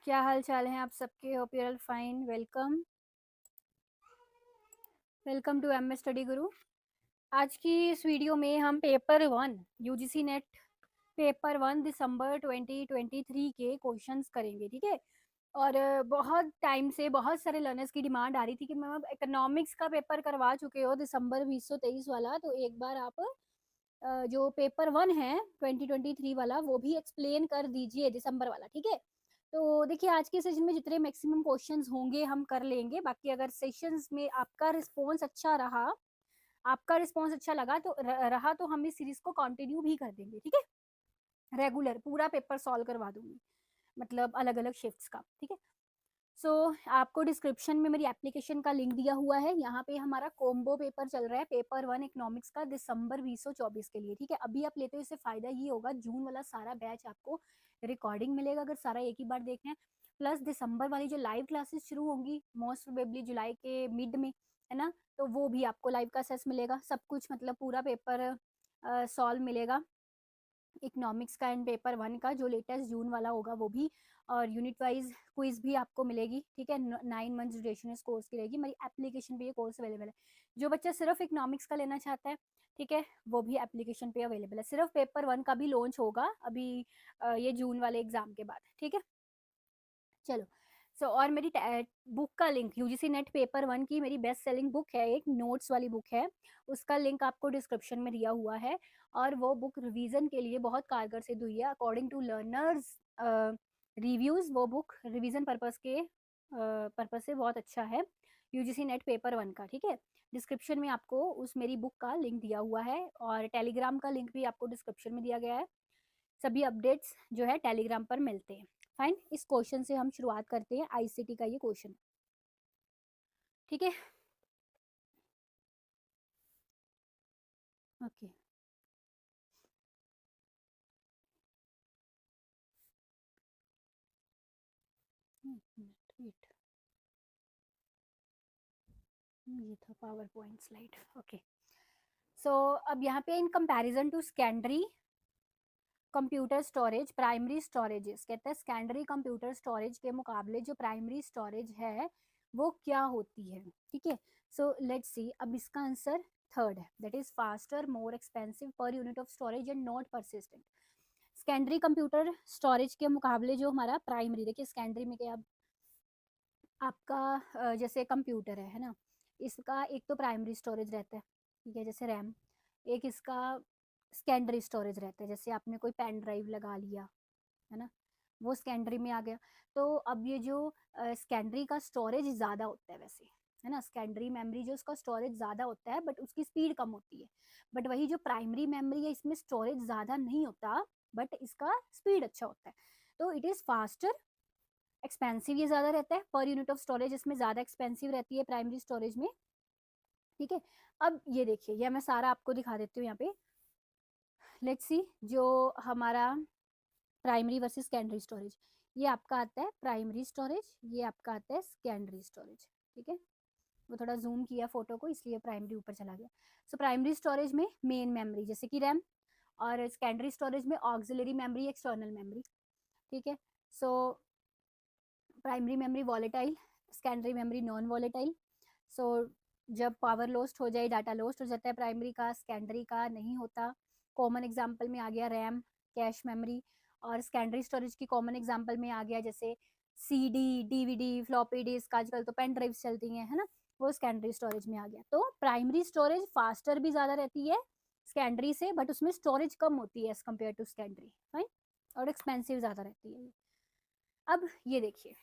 क्या हाल चाल है आप सबके? Hope you are fine. Welcome to M S study Guru. आज की इस वीडियो में हम paper one UGC NET paper one December 2023 के क्वेश्चंस करेंगे, ठीक है। और बहुत टाइम से बहुत सारे लर्नर्स की डिमांड आ रही थी कि मैम इकोनॉमिक्स का पेपर करवा चुके हो दिसंबर 2023 वाला, तो एक बार आप जो पेपर वन है 2023 वाला वो भी एक्सप्लेन कर दीजिए, दिसंबर वाला, ठीक है। तो देखिए आज के सेशन में जितने मैक्सिमम क्वेश्चंस होंगे हम कर लेंगे, बाकी अगर सेशंस में आपका रिस्पॉन्स अच्छा लगा तो रहा तो हम इस सीरीज को कंटिन्यू भी कर देंगे, ठीक है। रेगुलर पूरा पेपर सॉल्व करवा दूंगी, मतलब अलग अलग शिफ्ट्स का, ठीक है। सो आपको डिस्क्रिप्शन में मेरी एप्लीकेशन का लिंक दिया हुआ है। यहाँ पे हमारा कॉम्बो पेपर चल रहा है, पेपर वन इकोनॉमिक्स का दिसंबर 2024 के लिए, ठीक है। अभी आप लेते हो इससे फायदा ये होगा, जून वाला सारा बैच आपको रिकॉर्डिंग मिलेगा अगर सारा एक ही बार देखना है। प्लस दिसंबर वाली जो लाइव क्लासेस शुरू होंगी मोस्ट प्रोबेबली जुलाई के मिड में, है ना, तो वो भी आपको लाइव का असेस मिलेगा, सब कुछ मतलब पूरा पेपर सॉल्व मिलेगा इकोनॉमिक्स का एंड पेपर वन का जो लेटेस्ट जून वाला होगा वो भी। और यूनिट वाइज क्विज भी आपको मिलेगी, ठीक है। 9 मंथ ड्यूरेशन इस कोर्स की रहेगी। मेरी एप्लीकेशन पे ये कोर्स अवेलेबल है। जो बच्चा सिर्फ इकोनॉमिक्स का लेना चाहता है, ठीक है, वो भी एप्लीकेशन पे अवेलेबल है। सिर्फ पेपर वन का भी लॉन्च होगा अभी ये जून वाले एग्जाम के बाद, ठीक है। चलो, और मेरी बुक का link UGC NET paper one की मेरी बेस्ट सेलिंग बुक है, एक नोट्स वाली बुक है, उसका लिंक आपको डिस्क्रिप्शन में दिया हुआ है। और वो बुक रिवीजन के लिए बहुत कारगर सिद्ध हुई है अकॉर्डिंग टू लर्नर्स रिव्यूज। वो बुक रिवीजन पर्पस के पर्पस से बहुत अच्छा है, यूजीसी नेट पेपर वन का, ठीक है। डिस्क्रिप्शन में आपको उस मेरी बुक का लिंक दिया हुआ है और टेलीग्राम का लिंक भी आपको डिस्क्रिप्शन में दिया गया है। सभी अपडेट्स जो है टेलीग्राम पर मिलते हैं। फाइन, इस क्वेश्चन से हम शुरुआत करते हैं। आईसीटी का ये क्वेश्चन, ठीक है। ओके, वेट, ये था PowerPoint slide. Okay, so अब यहाँ पे in comparison to secondary computer storage primary storages, कहते हैं सेकेंडरी कंप्यूटर स्टोरेज के मुकाबले जो प्राइमरी स्टोरेज है वो क्या होती है, ठीक है। सो लेट्स सी, अब इसका आंसर थर्ड है, that is faster, more expensive per unit of storage and not persistent. Secondary computer storage के मुकाबले जो हमारा प्राइमरी, देखिए सेकेंडरी में क्या, आपका जैसे कंप्यूटर है ना, इसका एक तो प्राइमरी स्टोरेज रहता है, ठीक है, जैसे रैम। एक इसका सेकेंडरी स्टोरेज रहता है, जैसे आपने कोई पेन ड्राइव लगा लिया, है ना, वो सेकेंडरी में आ गया। तो अब ये जो सेकेंडरी का स्टोरेज ज़्यादा होता है वैसे, है ना, सेकेंडरी मेमोरी जो उसका स्टोरेज ज़्यादा होता है बट उसकी स्पीड कम होती है। बट वही जो प्राइमरी मेमोरी है इसमें स्टोरेज ज़्यादा नहीं होता बट इसका स्पीड अच्छा होता है। तो इट इज़ फास्टर, एक्सपेंसिव ये ज़्यादा रहता है, पर यूनिट ऑफ स्टोरेज इसमें ज़्यादा एक्सपेंसिव रहती है प्राइमरी स्टोरेज में, ठीक है। अब ये देखिए, ये मैं सारा आपको दिखा देती हूँ यहाँ पे। लेट्स सी, जो हमारा प्राइमरी वर्सेस सेकेंडरी स्टोरेज, ये आपका आता है प्राइमरी स्टोरेज, ये आपका आता है सेकेंडरी स्टोरेज, ठीक है। वो थोड़ा जूम किया फोटो को इसलिए प्राइमरी ऊपर चला गया। सो प्राइमरी स्टोरेज में मेन मेमोरी जैसे कि रैम, और सेकेंडरी स्टोरेज में ऑक्सिलरी मेमोरी, एक्सटर्नल मेमोरी, ठीक है। So primary memory volatile, secondary memory non volatile. So जब पावर लॉस्ट हो जाए, डाटा लॉस्ट हो जाता है प्राइमरी का, सेकेंडरी का नहीं होता। कॉमन एग्जांपल में आ गया रैम, कैश मेमोरी। और सेकेंडरी स्टोरेज की कॉमन एग्जांपल में आ गया जैसे सीडी, डीवीडी, फ्लॉपी डिस्क, आजकल तो पेन ड्राइव्स चलती हैं, है ना, वो सेकेंडरी स्टोरेज में आ गया। तो प्राइमरी स्टोरेज फास्टर भी ज़्यादा रहती है सेकेंडरी से, बट उसमें स्टोरेज कम होती है as compared to secondary, right, और एक्सपेंसिव ज़्यादा रहती है। अब ये देखिए,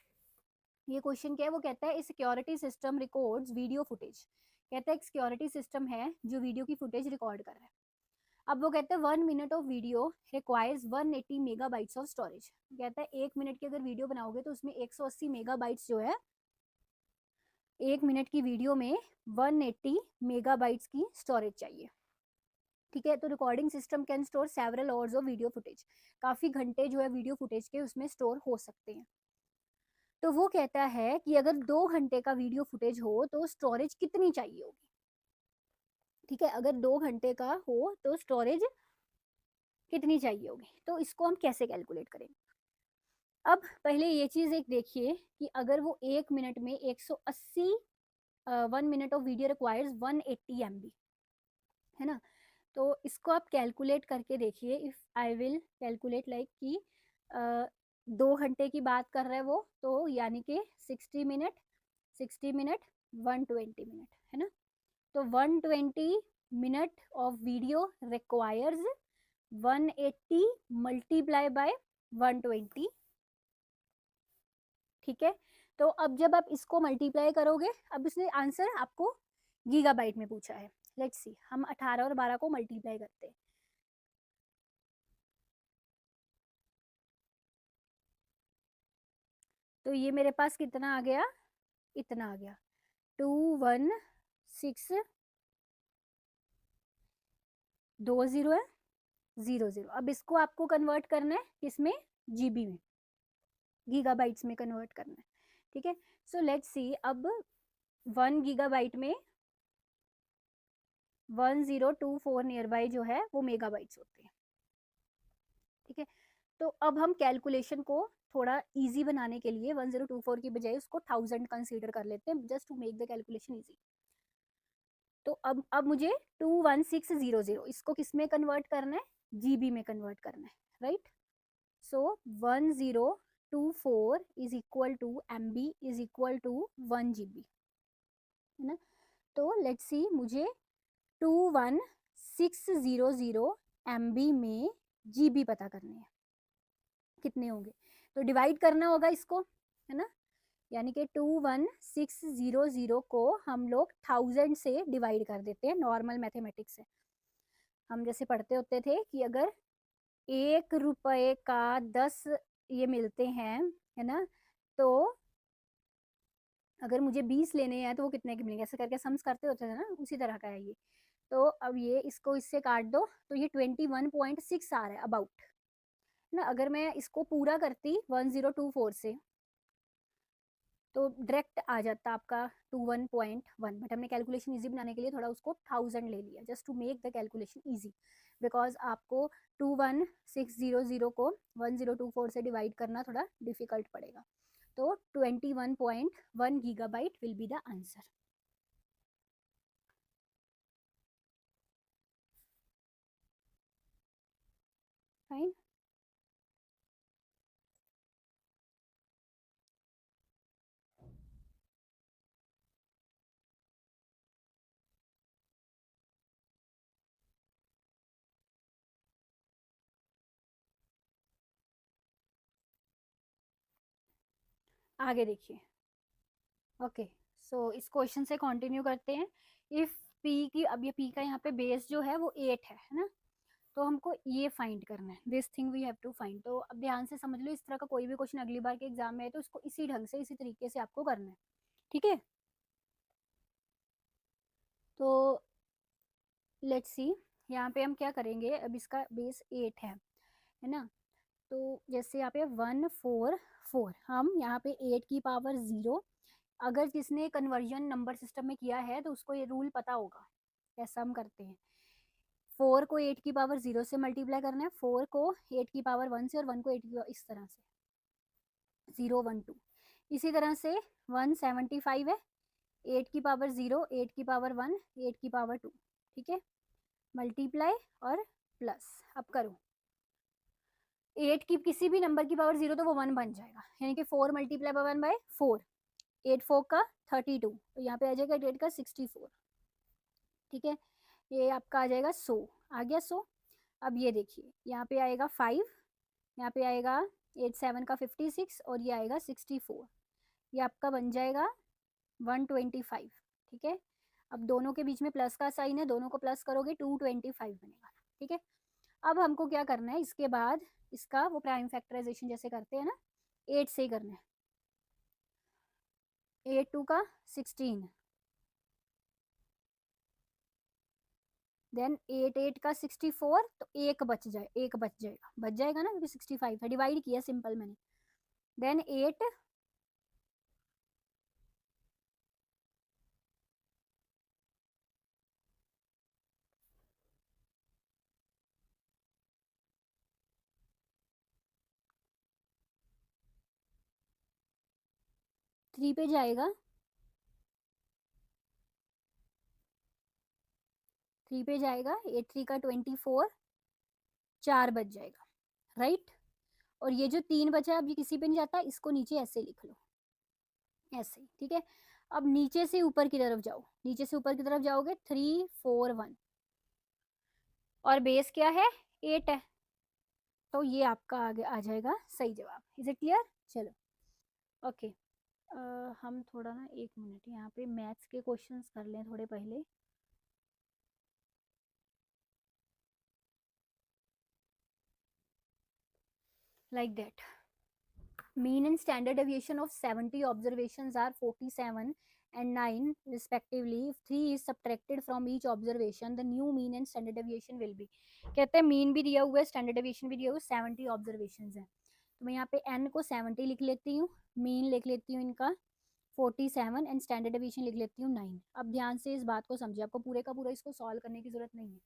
ये क्वेश्चन क्या है, वो कहता है security system records video footage. कहता है एक सिक्योरिटी सिस्टम है जो वीडियो की फुटेज रिकॉर्ड कर रहा है। अब वो कहते हैं 1 minute of video requires 180 megabytes of storage. कहता है 1 मिनट की अगर वीडियो बनाओगे तो उसमें 180 मेगाबाइट्स जो है, 1 मिनट की वीडियो में 180 मेगाबाइट्स की स्टोरेज चाहिए, ठीक है। तो recording system can store several hours of video footage, काफी घंटे जो है वीडियो फुटेज के उसमें स्टोर हो सकते हैं। तो वो कहता है कि अगर 2 घंटे का वीडियो फुटेज हो तो स्टोरेज कितनी चाहिए होगी, ठीक है। अगर 2 घंटे का हो तो स्टोरेज कितनी चाहिए होगी, तो इसको हम कैसे कैलकुलेट करेंगे। अब पहले ये चीज़ एक देखिए कि अगर वो 1 मिनट में 180 1 minute of video requires 180 MB, है ना? तो इसको आप कैलकुलेट करके देखिए। If I will calculate like कि 2 घंटे की बात कर रहे हैं वो, तो यानी कि 60 मिनट 120 मिनट, है ना? तो 120 minute of video requires 180 multiply by 120, ठीक है? तो अब जब आप इसको मल्टीप्लाई करोगे, अब इसने आंसर आपको गीगाबाइट में पूछा है। लेट्स सी, हम 18 और 12 को मल्टीप्लाई करते हैं। तो ये मेरे पास कितना आ गया, इतना आ गया 216, 2 जीरो है 00। अब इसको आपको कन्वर्ट करना है किसमें, जीबी में, गीगाबाइट्स में कन्वर्ट करना है, ठीक है? सो लेट्स सी, अब 1 गीगाबाइट में 1024 नियर बाई जो है वो मेगाबाइट्स होते हैं, ठीक है? तो अब हम कैलकुलेशन को थोड़ा इजी बनाने के लिए 1024 की बजाय उसको 1000 कंसीडर कर लेते हैं, just to make the calculation easy. तो अब मुझे 21600 इसको किस में कन्वर्ट करना है, जीबी में कन्वर्ट करना है, right? So 1024 is equal to MB is equal to 1 GB, है ना? तो लेट्स सी, मुझे 21600 MB में GB पता करने हैं, कितने होंगे? तो डिवाइड करना होगा इसको, है ना? यानी कि 21600 को हम लोग 1000 से डिवाइड कर देते हैं नॉर्मल मैथमेटिक्स से। हम जैसे पढ़ते होते थे कि अगर 1 रुपए का 10 ये मिलते हैं, है ना? तो अगर मुझे 20 लेने हैं तो वो कितने के मिलेंगे, ऐसे करके सम्स करते होते थे ना, उसी तरह का है ये। तो अब ये इसको इससे काट दो तो ये 21.6 आ रहा है अबाउट, ना? अगर मैं इसको पूरा करती 1024 से तो डायरेक्ट आ जाता आपका 21.1, बट हमने कैलकुलेशन इजी बनाने के लिए थोड़ा उसको 1000 ले लिया, just to make the calculation easy, because आपको 21600 को 1024 से डिवाइड करना थोड़ा डिफिकल्ट पड़ेगा। तो 21.1 gigabyte will be the answer. Fine. आगे देखिए। ओके, सो इस क्वेश्चन से कंटिन्यू करते हैं। इफ पी की, अब ये पी का यहाँ पे बेस जो है वो 8 है ना? तो हमको ये फाइंड करना है, this thing we have to find. तो अब ध्यान से समझ लो, इस तरह का कोई भी क्वेश्चन अगली बार के एग्जाम में है तो इसको इसी ढंग से, इसी तरीके से आपको करना है, ठीक है? तो लेट्स सी, यहाँ पे हम क्या करेंगे, अब इसका बेस 8 है ना? तो जैसे यहाँ पे 144, हम यहाँ पे 8 की पावर 0, अगर जिसने कन्वर्जन नंबर सिस्टम में किया है तो उसको ये रूल पता होगा कैसा हम करते हैं। 4 को 8 की पावर 0 से मल्टीप्लाई करना है, 4 को 8 की पावर 1 से, और 1 को 8 की, इस तरह से 0 1 2। इसी तरह से 175 है, 8 की पावर 0, 8 की पावर 1, 8 की पावर 2, ठीक है? मल्टीप्लाई और प्लस। अब करो 8 की किसी भी नंबर की पावर 0 तो वो 1 बन जाएगा, यानी कि 4 मल्टीप्लाई बाय 1 बाय 4, 8 4 का 32, तो यहाँ पे आ जाएगा 8 का 64, ठीक है? ये आपका आ जाएगा 100, आ गया 100। अब ये देखिए, यहाँ पे आएगा 5, यहाँ पे आएगा 8 7 का 56, और ये आएगा 64, ये आपका बन जाएगा 125, ठीक है? अब दोनों के बीच में प्लस का साइन है, दोनों को प्लस करोगे 225 बनेगा, ठीक है? अब हमको क्या करना है, इसके बाद इसका वो प्राइम फैक्टराइजेशन जैसे करते हैं ना, 8 से ही करना है। 8 2 का 16, देन 8 8 का 64, तो एक बच जाएगा, बच जाएगा ना, क्योंकि 65 है, डिवाइड किया सिंपल मैंने। देन 8, 3 पे जाएगा, 3 पे जाएगा, 8 3 का 24, 4 बच जाएगा, राइट। और ये जो 3 बचा अब ये किसी पे नहीं जाता, इसको नीचे ऐसे लिख लो, ऐसे, ठीक है। अब नीचे से ऊपर की तरफ जाओ, नीचे से ऊपर की तरफ जाओगे 3 4 1, और बेस क्या है 8 है, तो ये आपका आगे आ जाएगा सही जवाब। Is it clear? चलो ओके। हम थोड़ा ना 1 मिनट यहाँ पे मैथ्स के क्वेश्चंस कर लें थोड़े पहले। Like that, mean and standard deviation of 70 observations are 47 and 9 respectively. If 3 is subtracted from each observation, the new mean and standard deviation will be. कहते हैं मीन भी दिया हुआ है, स्टैंडर्ड डेविएशन भी दिया हुआ है, 70 ऑब्जर्वेशंस हैं, तो मैं यहाँ पे n को 70 लिख लेती हूँ, मीन लिख लेती हूँ इनका 47 एंड स्टैंडर्ड डेविएशन लिख लेती हूँ 9। अब ध्यान से इस बात को समझिए, आपको पूरे का पूरा इसको सॉल्व करने की जरूरत नहीं है।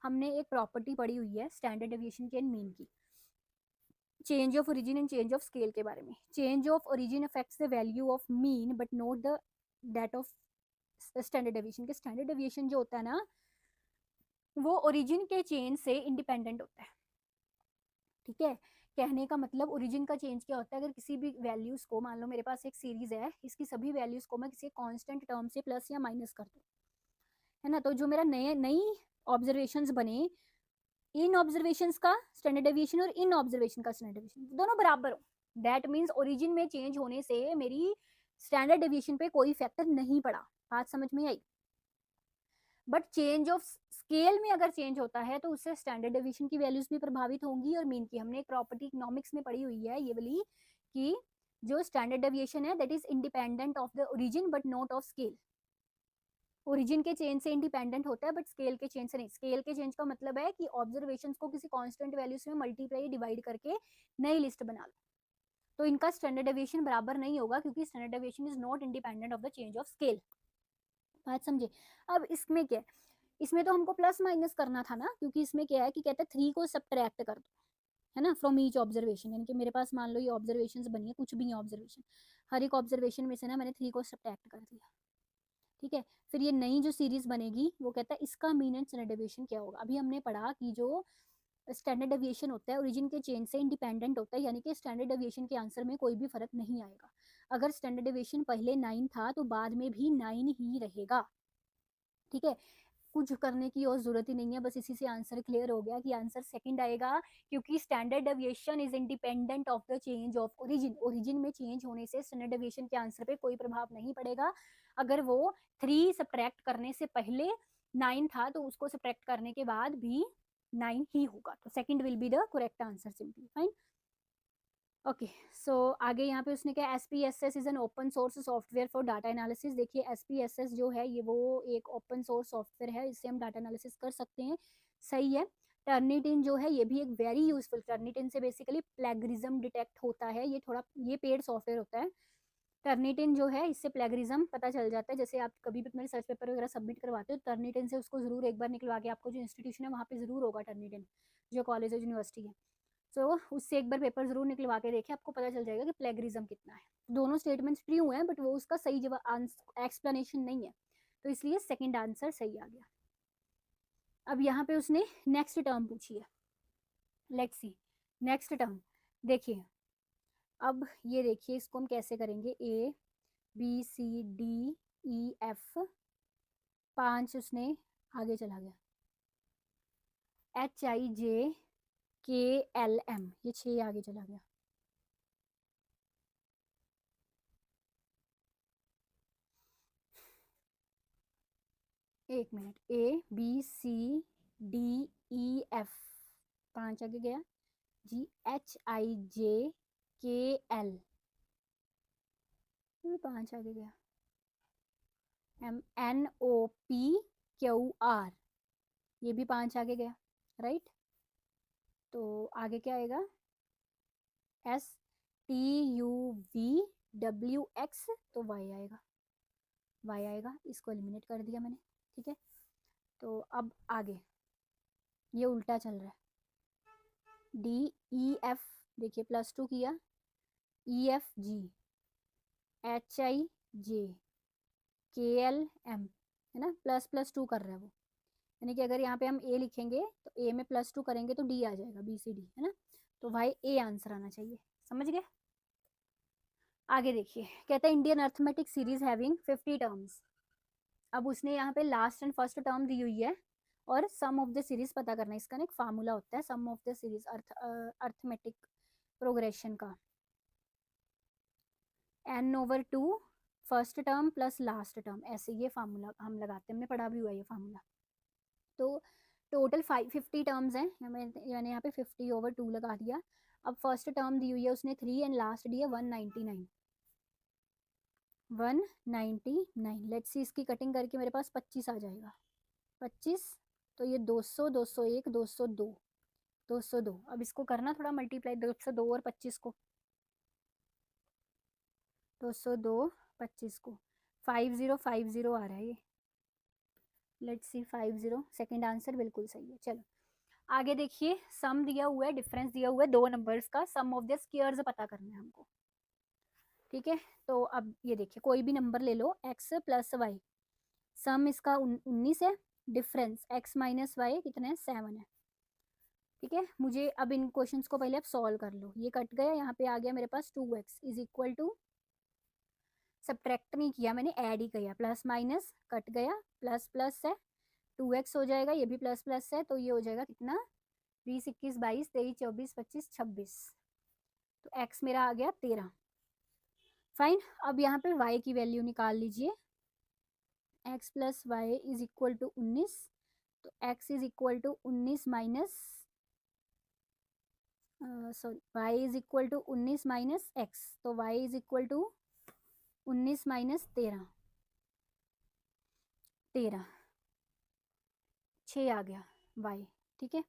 हमने एक प्रॉपर्टी पढ़ी हुई है स्टैंडर्ड डेविएशन की एंड मीन की, change of origin and change of scale के बारे में। Change of origin affects the value of mean but not the that of standard deviation. के स्टैंडर्ड डेविएशन जो होता है ना वो ओरिजिन के चेंज से इंडिपेंडेंट होता है, ठीक है। कहने का मतलब ओरिजिन का चेंज क्या होता है, अगर किसी भी वैल्यूज को, मान लो मेरे पास एक सीरीज है, इसकी सभी वैल्यूज को मैं किसी कांस्टेंट टर्म से प्लस या माइनस कर दूं, है ना, तो जो मेरा नई ऑब्जर्वेशंस बने, इन ऑब्जर्वेशंस का स्टैंडर्ड डेविएशन और इन ऑब्जर्वेशन का स्टैंडर्ड डेविएशन दोनों बराबर हो, दैट मीन्स ओरिजिन में चेंज होने से मेरी स्टैंडर्ड डेविएशन पे कोई फैक्टर नहीं पड़ा। बात समझ में आई? बट चेंज ऑफ स्केल में अगर चेंज होता है तो उससे स्टैंडर्ड डेविएशन की वैल्यूज भी प्रभावित होंगी और मीन की। हमने एक प्रॉपर्टी इकोनॉमिक्स में पढ़ी हुई है ये वाली, कि जो स्टैंडर्ड डेविएशन है that is independent of the origin but not of scale. Origin के चेंज से इंडिपेंडेंट होता है बट स्केल के चेंज से नहीं। स्केल के चेंज का मतलब है कि ऑब्जर्वेशंस को किसी कांस्टेंट वैल्यू से मल्टीप्लाई डिवाइड करके नई लिस्ट बना लो, तो इनका स्टैंडर्ड डेविएशन बराबर नहीं होगा क्योंकि standard deviation is not independent of the change of scale. बात समझे? अब इसमें क्या है, इसमें तो हमको प्लस माइनस करना था ना, क्योंकि इसमें क्या है कि कहते हैं 3 को सब्ट्रैक्ट कर दो, है ना, फ्रॉम ईच ऑब्जर्वेशन। यानी कि मेरे पास मान लो ये ऑब्जर्वेशन बनी है, कुछ भी ऑब्जर्वेशन, हर एक ऑब्जर्वेशन में से ना मैंने 3 को सब्ट्रैक्ट कर दिया, ठीक है। फिर ये नई जो सीरीज बनेगी वो कहता है इसका मीन एंड स्टैंडर्ड डेविएशन क्या होगा। अभी हमने पढ़ा कि जो स्टैंडर्ड डेविएशन होता है ओरिजिन के चेंज से इंडिपेंडेंट होता है, यानी कि स्टैंडर्ड डेविएशन के आंसर में कोई भी फर्क नहीं आएगा। अगर स्टैंडर्ड डेविएशन पहले 9 था तो बाद में भी 9 ही रहेगा, ठीक है। कुछ करने की और जरूरत ही नहीं है, बस इसी से आंसर क्लियर हो गया कि आंसर सेकंड आएगा, क्योंकि standard deviation is independent of the change of origin. Origin में चेंज होने से स्टैंडर्ड डेविएशन के आंसर पे कोई प्रभाव नहीं पड़ेगा। अगर वो 3 सब्ट्रैक्ट करने से पहले 9 था तो उसको सब्ट्रैक्ट करने के बाद भी 9 ही होगा, तो second will be the correct answer, simply fine. Okay सो आगे यहाँ पे उसने क्या, SPSS is an open source software for data analysis. देखिए SPSS जो है ये वो एक ओपन सोर्स सॉफ्टवेयर है, इससे हम डाटा एनालिसिस कर सकते हैं, सही है। टर्निटिन जो है ये भी एक वेरी यूजफुल, टर्निटिन से बेसिकली प्लेगरिज्म डिटेक्ट होता है, ये थोड़ा ये पेड सॉफ्टवेयर होता है। टर्निटिन जो है इससे प्लेगरिज्म पता चल जाता है, जैसे आप कभी भी अपने रिसर्च पेपर वगैरह सबमिट करवाते हो टर्निटिन से, उसको जरूर एक बार निकलवा के, आपको जो इंस्टीट्यूशन है वहाँ पे जरूर होगा टर्निटिन, जो कॉलेज है यूनिवर्सिटी है, तो उससे एक बार पेपर जरूर निकलवा के देखिए, आपको पता चल जाएगा कि प्लेगरिज्म कितना है। दोनों स्टेटमेंट्स ट्रू हैं बट वो उसका सही जवाब एक्सप्लेनेशन नहीं है, तो इसलिए सेकंड आंसर सही आ गया। अब यहाँ पे उसने नेक्स्ट टर्म पूछी है, लेट्स सी नेक्स्ट टर्म। देखिए अब ये देखिए इसको हम कैसे करेंगे, ABCDEF 5 उसने आगे चला गया, HIJKLM ये 6 आगे चला गया, एक मिनट, ABCDEF 5 आगे गया जी, HIJKL 5 आगे गया, NOPQR ये भी 5 आगे गया, राइट। तो आगे क्या आएगा, STUVWX तो Y आएगा, Y आएगा, इसको एलिमिनेट कर दिया मैंने, ठीक है। तो अब आगे ये उल्टा चल रहा है, DEF देखिए +2 किया, EFG HIJKLM, है ना, ++2 कर रहा है वो, यानी कि अगर यहाँ पे हम ए लिखेंगे तो ए में +2 करेंगे तो डी आ जाएगा, BCD, है ना, तो भाई ए आंसर आना चाहिए। समझ गए? आगे देखिए, कहता है Indian arithmetic series having 50 terms. अब उसने यहाँ पे लास्ट एंड फर्स्ट टर्म दी हुई है और सम ऑफ द सीरीज पता करना है। इसका ना एक फार्मूला होता है sum of the series arithmetic progression का, n/2 first term plus last term, ऐसे ये फार्मूला हम लगाते हैं, हमने पढ़ा भी हुआ है ये फार्मूला। तो टोटल 50 टर्म्स हैं, मैंने यहाँ पे 50/2 लगा दिया। अब फर्स्ट टर्म दी हुई है उसने 3 एंड लास्ट दी है 199। 199, लेट्स सी इसकी कटिंग करके मेरे पास 25 आ जाएगा। 25, तो ये 200, 201, 202, 202। अब इसको करना थोड़ा मल्टीप्लाई 202 और 25 को, 202 25 को, 5050 आ रहा है ये। लेट्स सी 50, सेकंड आंसर बिल्कुल सही है। चलो आगे देखिए, सम दिया हुआ है, डिफरेंस दिया हुआ है दो नंबर्स का, सम ऑफ द स्क्वायर्स पता करना है हमको। ठीक है, तो अब ये देखिए कोई भी नंबर ले लो x प्लस वाई, सम इसका 19 है, डिफरेंस x माइनस वाई कितना है 7 है। ठीक है, मुझे अब इन क्वेश्चंस को पहले आप सॉल्व कर लो। ये कट गया, यहाँ पे आ गया मेरे पास 2x is equal to, subtract नहीं किया मैंने, ऐड ही किया, प्लस माइनस कट गया, प्लस प्लस है, 2x हो जाएगा, ये भी प्लस प्लस है, तो ये हो जाएगा कितना, 20, 21, 22, 23, 24, 25, 26, तो x मेरा आ गया 13। फाइन, अब यहाँ पे y की वैल्यू निकाल लीजिए, x plus y is equal to 19, तो x is equal to 19 minus, sorry, y is equal to 19 minus x, तो y is equal to 19 minus 13, 13, 6 आ गया y। ठीक है,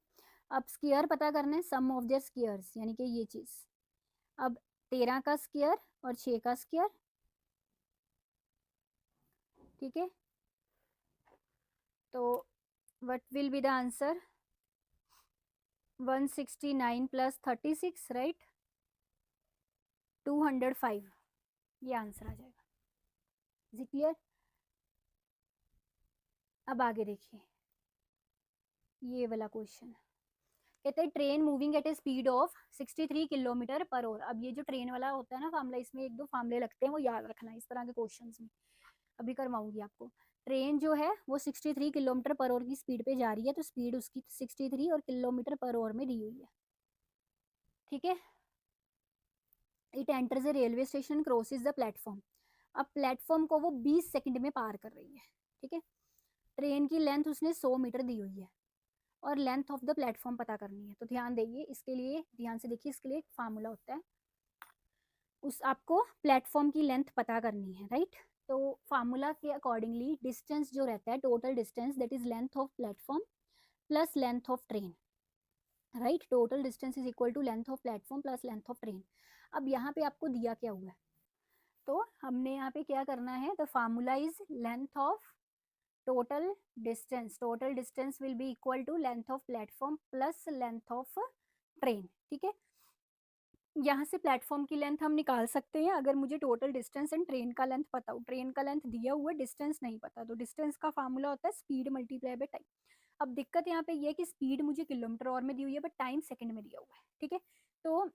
अब स्क्वायर पता करना है, सम ऑफ देयर स्क्वायर्स, यानी कि ये चीज। अब 13 का स्क्वायर और 6 का स्क्वायर, ठीक है, तो what will be the answer, 169 plus 36, right, 205, ये आंसर आ जाएगा। Is it clear? अब आगे देखिए, ये वाला क्वेश्चन कहते हैं train moving at A speed of 63 kilometre per hour. अब ये जो ट्रेन वाला होता है ना फार्मूला, इसमें एक दो फार्मूले लगते हैं, वो याद रखना इस तरह के क्वेश्चंस में, अभी करवाऊंगी आपको। ट्रेन जो है वो 63 किलोमीटर पर आवर की स्पीड पे जा रही है, तो स्पीड उसकी 63 और किलोमीटर पर आवर में दी हुई है। ठीक है, it enters A railway station, crosses the platform. अब प्लेटफॉर्म को वो 20 सेकंड में पार कर रही है। ठीक है, ट्रेन की लेंथ उसने 100 मीटर दी हुई है और लेंथ ऑफ द प्लेटफॉर्म पता करनी है। तो ध्यान देइए, इसके लिए ध्यान से देखिए, इसके लिए एक फार्मूला होता है, उस आपको प्लेटफॉर्म की लेंथ पता करनी है, राइट। तो फार्मूला के अकॉर्डिंगली डिस्टेंस जो रहता है, total distance, that is length of platform plus length of train, right. Total distance is equal to length of platform plus length of train. अब यहाँ पे आपको दिया क्या हुआ है, तो हमने यहाँ पे क्या करना है, the formula is length of total distance, total distance will be equal to length of platform plus length of train. ठीक है, यहाँ से प्लेटफॉर्म की लेंथ हम निकाल सकते हैं अगर मुझे टोटल डिस्टेंस एंड ट्रेन का लेंथ पता हो। ट्रेन का लेंथ दिया हुआ है, डिस्टेंस नहीं पता, तो डिस्टेंस का फार्मूला होता है स्पीड मल्टीप्लाई बाय टाइम। अब दिक्कत यहाँ पे ये है कि स्पीड मुझे किलोमीटर और में दी हुई है, बट टाइम सेकंड में दिया हुआ है। ठीक है, तो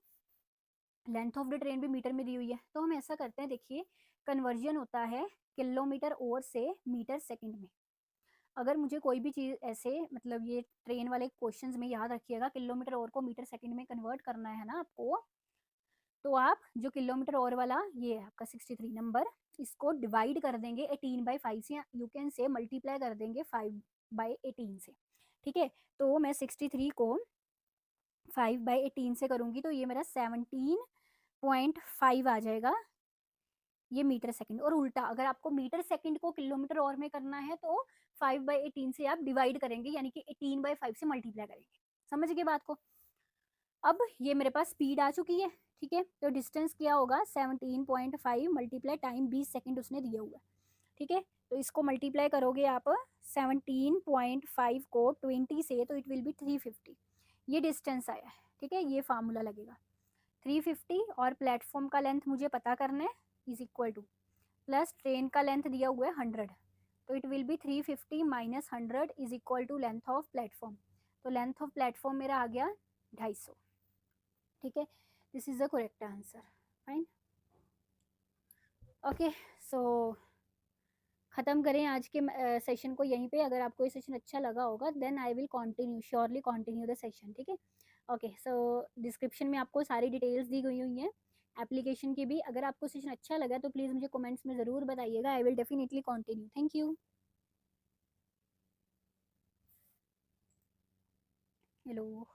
लेंथ ऑफ द ट्रेन भी मीटर में दी हुई है, तो हम ऐसा करते हैं, देखिए कन्वर्जन होता है किलोमीटर और से मीटर सेकंड में। अगर मुझे कोई भी चीज़ ऐसे, मतलब ये ट्रेन वाले क्वेश्चंस में याद रखिएगा, किलोमीटर और को मीटर सेकंड में कन्वर्ट करना है ना आपको, तो आप जो किलोमीटर और वाला ये है आपका 63 नंबर, इसको डिवाइड कर देंगे 18/5 से, यू कैन से मल्टीप्लाई कर देंगे 5/18 से। ठीक है, तो मैं 63 को 5/18 से करूंगी तो ये मेरा 17.5 आ जाएगा, ये मीटर सेकंड। और उल्टा, अगर आपको मीटर सेकंड को किलोमीटर और में करना है तो 5/18 से आप डिवाइड करेंगे, यानी कि 18/5 से मल्टीप्लाई करेंगे। समझ गए बात को? अब ये मेरे पास स्पीड आ चुकी है। ठीक है, तो डिस्टेंस क्या होगा, 17.5 मल्टीप्लाई टाइम 20 सेकंड उसने दिया हुआ है। ठीक है, तो इसको मल्टीप्लाई करोगे आप 17.5 को 20 से, तो इट विल बी 350, ये डिस्टेंस आया है। ठीक है, ये फार्मूला लगेगा 350, और प्लेटफॉर्म का लेंथ मुझे पता करना है, is equal to plus train का लेंथ दिया हुआ है 100, तो it will be 350 minus 100 is equal to length of platform. तो लेंथ ऑफ प्लेटफॉर्म मेरा आ गया 250। ठीक है, this is the correct answer. Fine, okay. So ख़त्म करें आज के सेशन को यहीं पे। अगर आपको ये सेशन अच्छा लगा होगा then I will continue, surely continue the session. ठीक है, ओके। सो डिस्क्रिप्शन में आपको सारी डिटेल्स दी गई हुई हैं एप्लीकेशन की भी। अगर आपको सेशन अच्छा लगा तो प्लीज़ मुझे कमेंट्स में ज़रूर बताइएगा, I will definitely continue. Thank you. Hello.